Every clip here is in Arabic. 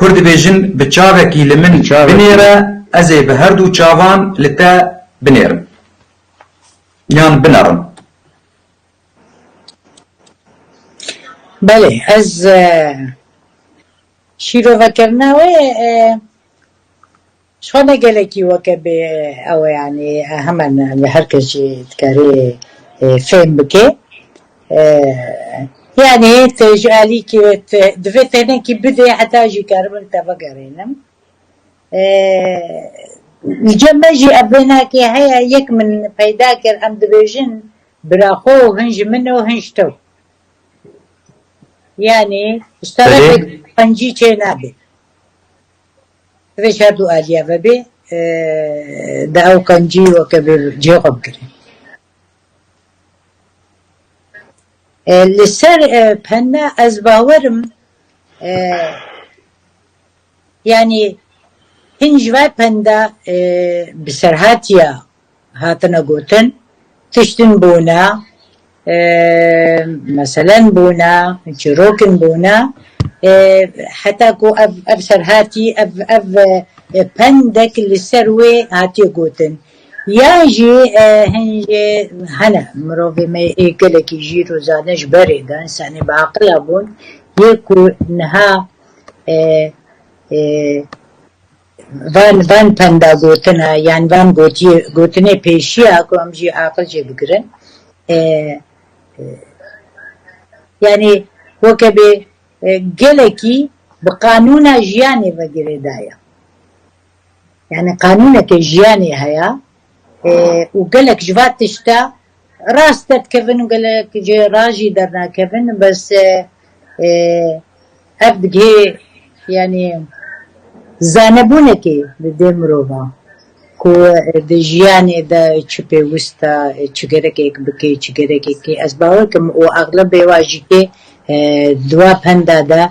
كرد بيجن بتشابكي لمن بنيرة أزي بهردو تشابان لتا بنيرم يعني بنرم. بله از شیرو وکرناوی شخصا گلکی وکبه او يعني همان هر کسی تکاری فهم بکه يعني تجالي كي دفت هنا كي بدي حتى اجي كاربن تفكرينم الجمجي ابنا كي هيا يك من فيداكر ام دبيجن براخو هنج منه هنجتو يعني اشتغلت قنجي تشينابي فيش هادو آليا ببي داو قنجي وكبر جيغم كري لسر بنا از باورم يعني هنجوا بندا بسرهاتيا هاتنا قوتن تشتن بونا مثلا بونا جروكن بونا حتى كو اب سرهاتي اب بندك لسروي هاتي قوتن ياجي هنجي هنا مروفي ما يقلك يجيرو زانش بريدا انساني بعقل ابون يكو انها وان پندا گوتنا يعني وان گوتنه پیشیا کو امجي عقل جي بگرن يعني وكبه گلكي بقانون جياني وگره دايا يعني قانونك جياني هيا وقالك جوات تشتا راستت كفن وقالك جي راجي درنا كفن بس ابدقي يعني زانبونكي بدي مروبا كو دجياني دا چپي وستا چگرك اك بكي چگرك اكي اسباوكم و اغلب واجيكي دوا پندا دا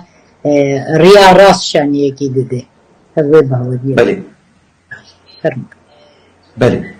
ريا راس شاني اكي دده هذا باودي بلي فرمك بلي